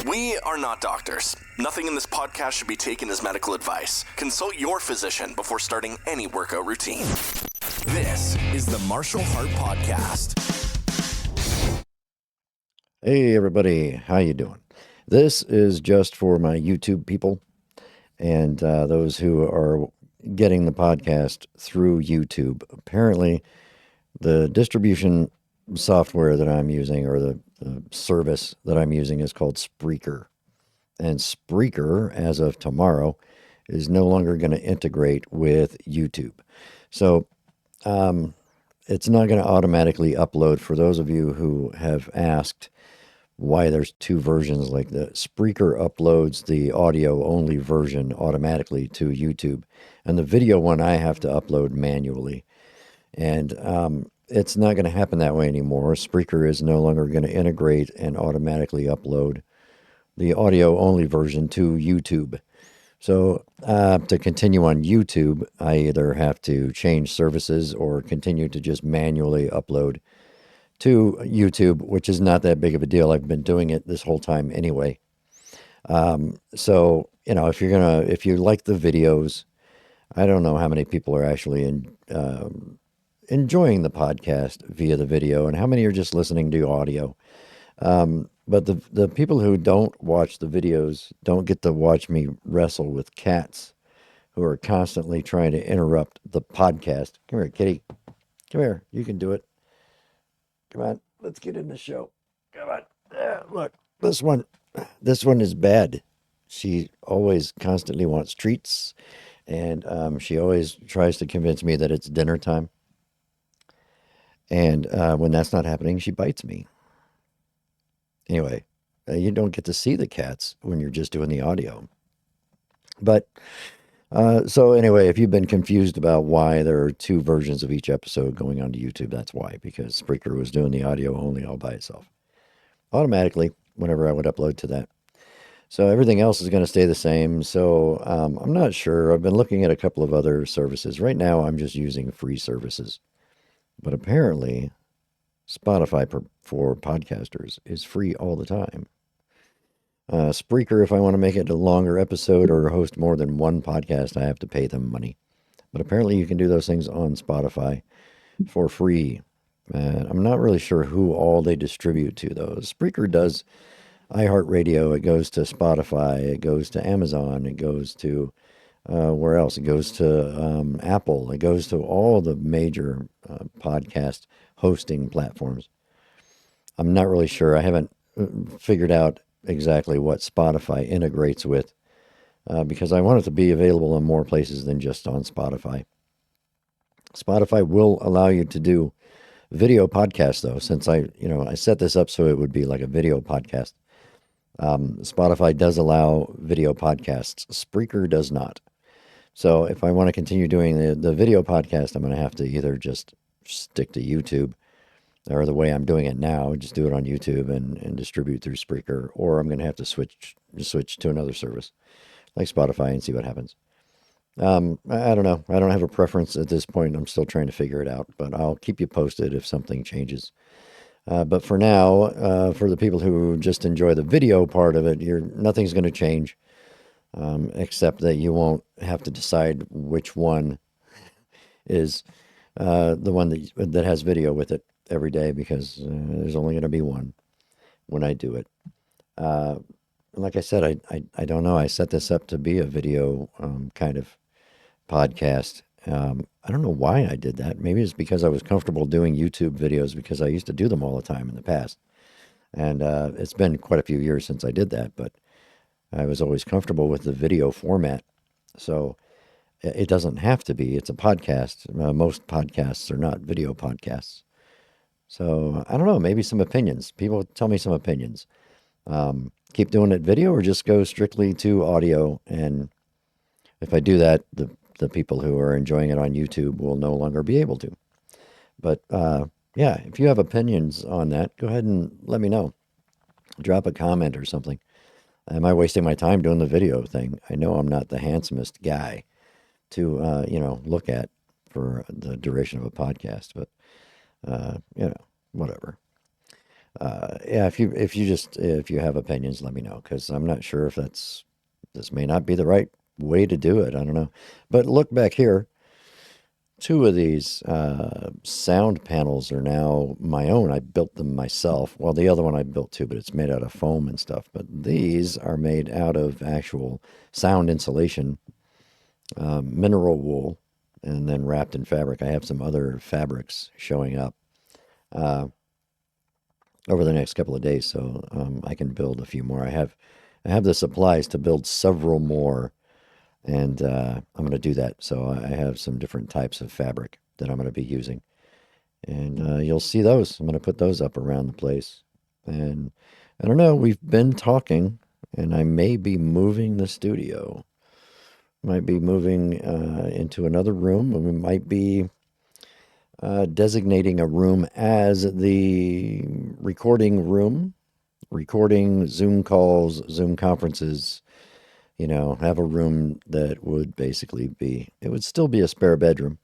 We are not doctors. Nothing in this podcast should be taken as medical advice. Consult your physician before starting any workout routine. This is the Martial Heart Podcast. Hey everybody, how you doing? This is just for my YouTube people and those who are getting the podcast through YouTube. Apparently, the distribution software that I'm using, or the service that I'm using, is called Spreaker. And Spreaker, as of tomorrow, is no longer going to integrate with YouTube. So it's not going to automatically upload. For those of you who have asked why there's two versions, like the Spreaker uploads the audio only version automatically to YouTube, and the video one I have to upload manually. And it's not going to happen that way anymore. Spreaker is no longer going to integrate and automatically upload the audio only version to YouTube. So to continue on YouTube, I either have to change services or continue to just manually upload to YouTube, which is not that big of a deal. I've been doing it this whole time anyway. So, you know, if you like the videos, I don't know how many people are actually enjoying the podcast via the video and how many are just listening to audio. But the people who don't watch the videos don't get to watch me wrestle with cats who are constantly trying to interrupt the podcast. Come here, kitty. Come here. You can do it. Come on. Let's get in the show. Come on. Look, this one is bad. She always constantly wants treats, and she always tries to convince me that it's dinner time. And when that's not happening, she bites me. Anyway, you don't get to see the cats when you're just doing the audio. But so anyway, if you've been confused about why there are two versions of each episode going onto YouTube, that's why, because Spreaker was doing the audio only all by itself automatically whenever I would upload to that. So everything else is going to stay the same. So I'm not sure. I've been looking at a couple of other services. Right now, I'm just using free services. But apparently, Spotify for podcasters is free all the time. Spreaker, if I want to make it a longer episode or host more than one podcast, I have to pay them money. But apparently you can do those things on Spotify for free. I'm not really sure who all they distribute to, though. Spreaker does iHeartRadio. It goes to Spotify. It goes to Amazon. It goes to where else? It goes to Apple. It goes to all the major podcast hosting platforms. I'm not really sure. I haven't figured out exactly what Spotify integrates with because I want it to be available in more places than just on Spotify. Spotify will allow you to do video podcasts, though, since I set this up so it would be like a video podcast. Spotify does allow video podcasts. Spreaker does not. So if I want to continue doing the video podcast, I'm going to have to either just stick to YouTube, or the way I'm doing it now, just do it on YouTube and distribute through Spreaker, or I'm going to have to switch to another service like Spotify and see what happens. I don't know. I don't have a preference at this point. I'm still trying to figure it out, but I'll keep you posted if something changes. But for now, for the people who just enjoy the video part of it, nothing's going to change, except that you won't have to decide which one is the one that has video with it every day, because there's only going to be one when I do it. Like I said, I don't know. I set this up to be a video kind of podcast. I don't know why I did that. Maybe it's because I was comfortable doing YouTube videos because I used to do them all the time in the past. And it's been quite a few years since I did that, but I was always comfortable with the video format. So it doesn't have to be. It's a podcast. Most podcasts are not video podcasts. So I don't know, maybe some opinions. People tell me some opinions. Keep doing it video or just go strictly to audio. And if I do that, the people who are enjoying it on YouTube will no longer be able to. But yeah, if you have opinions on that, go ahead and let me know. Drop a comment or something. Am I wasting my time doing the video thing? I know I'm not the handsomest guy to look at for the duration of a podcast, but whatever. Yeah, if you have opinions, let me know because I'm not sure if this may not be the right way to do it. I don't know. But look back here. Two of these sound panels are now my own. I built them myself. Well, the other one I built too, but it's made out of foam and stuff. But these are made out of actual sound insulation, mineral wool, and then wrapped in fabric. I have some other fabrics showing up uh, over the next couple of days, so I can build a few more. I have the supplies to build several more, and I'm going to do that. So I have some different types of fabric that I'm going to be using, and you'll see those. I'm going to put those up around the place, and I don't know. We've been talking, and I may be moving the studio. Might be moving into another room, and we might be designating a room as the recording room, recording Zoom calls, Zoom conferences, have a room that would basically it would still be a spare bedroom,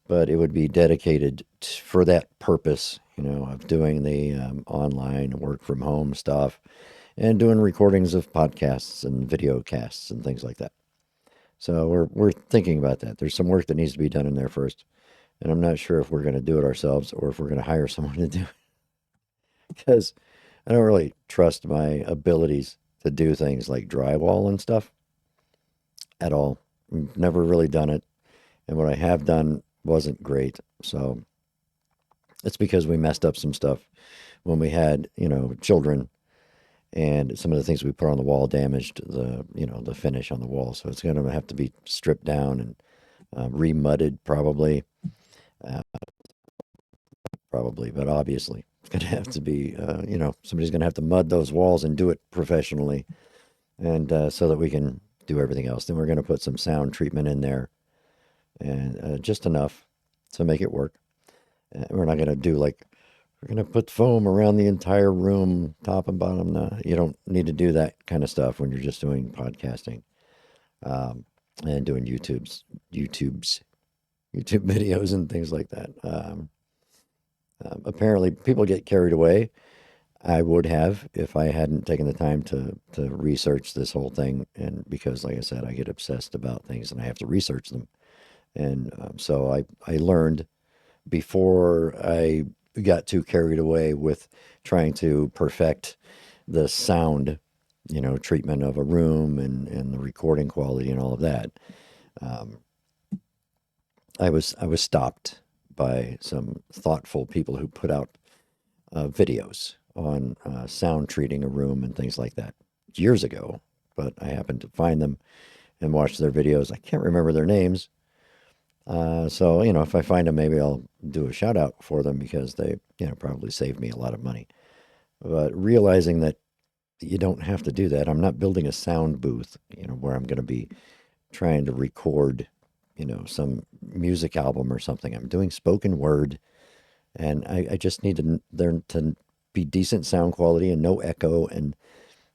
but it would be dedicated for that purpose, of doing the online work from home stuff and doing recordings of podcasts and video casts and things like that. So we're thinking about that. There's some work that needs to be done in there first. And I'm not sure if we're going to do it ourselves or if we're going to hire someone to do it because I don't really trust my abilities to do things like drywall and stuff at all. I've never really done it. And what I have done wasn't great. So it's because we messed up some stuff when we had, children, and some of the things we put on the wall damaged the finish on the wall. So it's going to have to be stripped down and remudded probably. Uh, Probably, but obviously it's going to have to be, somebody's going to have to mud those walls and do it professionally, and so that we can do everything else. Then we're going to put some sound treatment in there, and just enough to make it work. We're not going to do like we're going to put foam around the entire room, top and bottom. No, you don't need to do that kind of stuff when you're just doing podcasting and doing YouTube's YouTube videos and things like that. Apparently, people get carried away. I would have if I hadn't taken the time to research this whole thing, and because, like I said, I get obsessed about things and I have to research them, and so I learned before I got too carried away with trying to perfect the sound, treatment of a room and the recording quality and all of that. Um, I was stopped by some thoughtful people who put out videos on sound treating a room and things like that years ago, but I happened to find them and watch their videos. I can't remember their names. So, if I find them, maybe I'll do a shout out for them because they, probably saved me a lot of money. But realizing that you don't have to do that, I'm not building a sound booth, where I'm going to be trying to record, some music album or something. I'm doing spoken word, and I just need there to be decent sound quality and no echo and,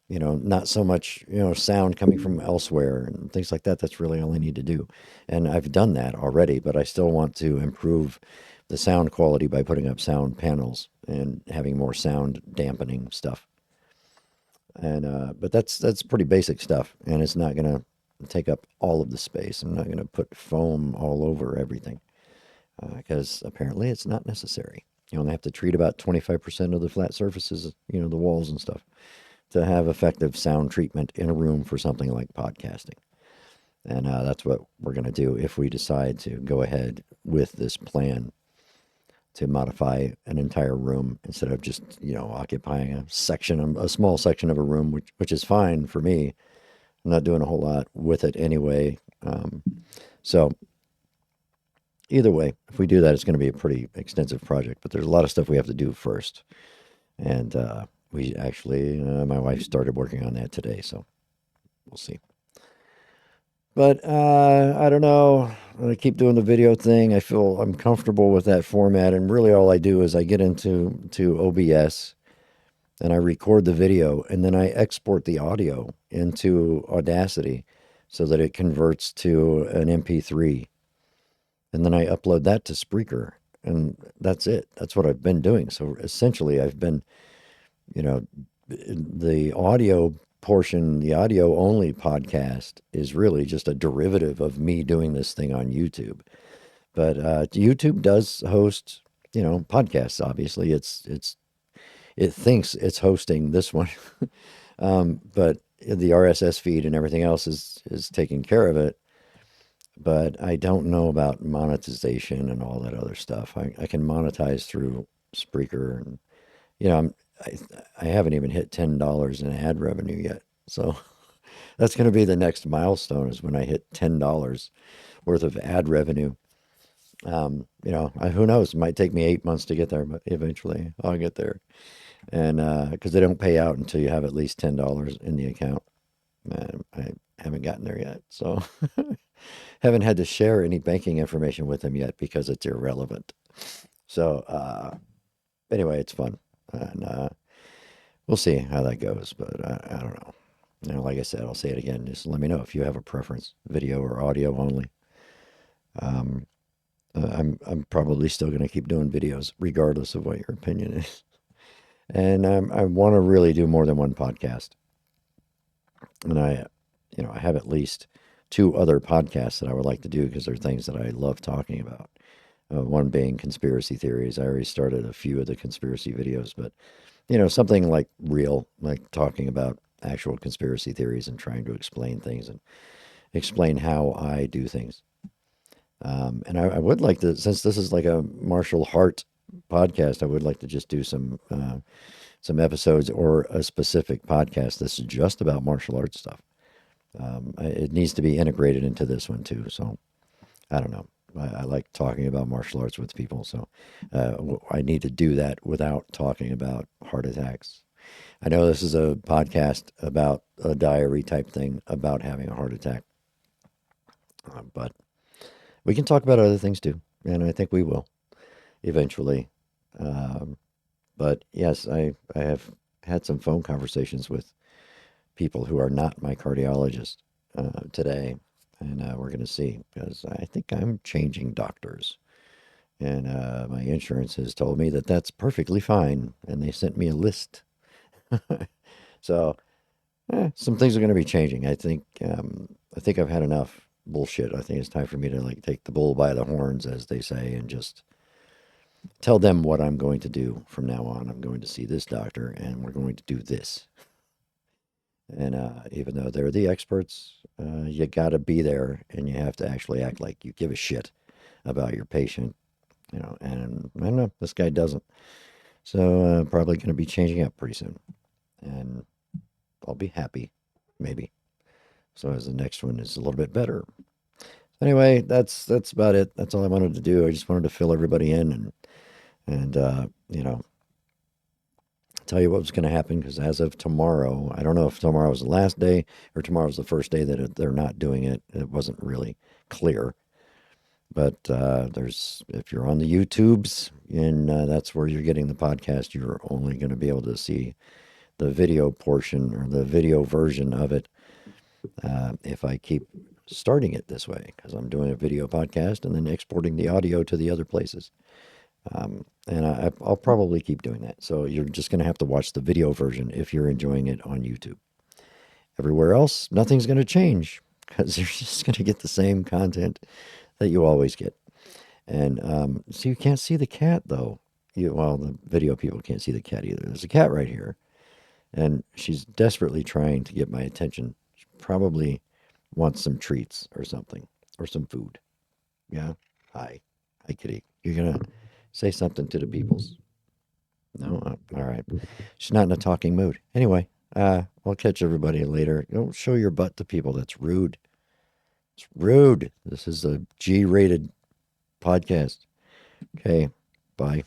not so much, sound coming from elsewhere and things like that. That's really all I need to do. And I've done that already, but I still want to improve the sound quality by putting up sound panels and having more sound dampening stuff. And, but that's pretty basic stuff, and it's not going to take up all of the space. I'm not going to put foam all over everything because apparently it's not necessary. You only have to treat about 25% of the flat surfaces, the walls and stuff, to have effective sound treatment in a room for something like podcasting. And that's what we're going to do if we decide to go ahead with this plan to modify an entire room instead of just, occupying a small section of a room, which is fine for me. I'm not doing a whole lot with it anyway. So either way, if we do that, it's going to be a pretty extensive project, but there's a lot of stuff we have to do first. And we actually, my wife started working on that today, so we'll see. But I don't know. I keep doing the video thing. I feel I'm comfortable with that format, and really all I do is I get into OBS and I record the video, and then I export the audio into Audacity so that it converts to an MP3, and then I upload that to Spreaker, and that's it. That's what I've been doing. So essentially, I've been, you know, the audio portion, the audio only podcast is really just a derivative of me doing this thing on YouTube. But YouTube does host, podcasts. Obviously, it thinks it's hosting this one, but the RSS feed and everything else is taking care of it. But I don't know about monetization and all that other stuff. I can monetize through Spreaker, and you know, I'm, I I haven't even hit $10 in ad revenue yet. So that's going to be the next milestone is when I hit $10 worth of ad revenue. Who knows? It might take me 8 months to get there, but eventually I'll get there. And because they don't pay out until you have at least $10 in the account. Man, I haven't gotten there yet. So haven't had to share any banking information with them yet because it's irrelevant. So anyway, it's fun. And we'll see how that goes. But I don't know. Like I said, I'll say it again. Just let me know if you have a preference, video or audio only. Um, I'm probably still going to keep doing videos regardless of what your opinion is. And I want to really do more than one podcast. And I have at least two other podcasts that I would like to do because they're things that I love talking about. One being conspiracy theories. I already started a few of the conspiracy videos, but something like real, like talking about actual conspiracy theories and trying to explain things and explain how I do things. And I would like to, since this is like a martial art podcast, I would like to just do some episodes or a specific podcast that's just about martial arts stuff. It needs to be integrated into this one too. So I don't know. I like talking about martial arts with people. So I need to do that without talking about heart attacks. I know this is a podcast about a diary type thing about having a heart attack, but we can talk about other things too. And I think we will eventually. But yes, I have had some phone conversations with people who are not my cardiologist today, and we're going to see because I think I'm changing doctors, and my insurance has told me that that's perfectly fine, and they sent me a list. So some things are going to be changing. I think I've had enough bullshit. I think it's time for me to like take the bull by the horns, as they say, and just tell them what I'm going to do from now on. I'm going to see this doctor, and we're going to do this. And even though they're the experts, you got to be there, and you have to actually act like you give a shit about your patient. And I don't know, this guy doesn't. So probably going to be changing up pretty soon, and I'll be happy, maybe. So as the next one is a little bit better. Anyway, that's about it. That's all I wanted to do. I just wanted to fill everybody in and tell you what was going to happen because as of tomorrow, I don't know if tomorrow is the last day or tomorrow's the first day that they're not doing it. It wasn't really clear. But if you're on the YouTubes and that's where you're getting the podcast, you're only going to be able to see the video portion or the video version of it if I keep starting it this way because I'm doing a video podcast and then exporting the audio to the other places. And I'll probably keep doing that. So you're just going to have to watch the video version if you're enjoying it on YouTube. Everywhere else, nothing's going to change because you're just going to get the same content that you always get. And so you can't see the cat, though. The video people can't see the cat either. There's a cat right here, and she's desperately trying to get my attention. She probably wants some treats or something, or some food. Yeah? Hi, kitty. You're going to say something to the peoples. No? All right. She's not in a talking mood. Anyway, I'll catch everybody later. Don't show your butt to people. That's rude. It's rude. This is a G-rated podcast. Okay, bye.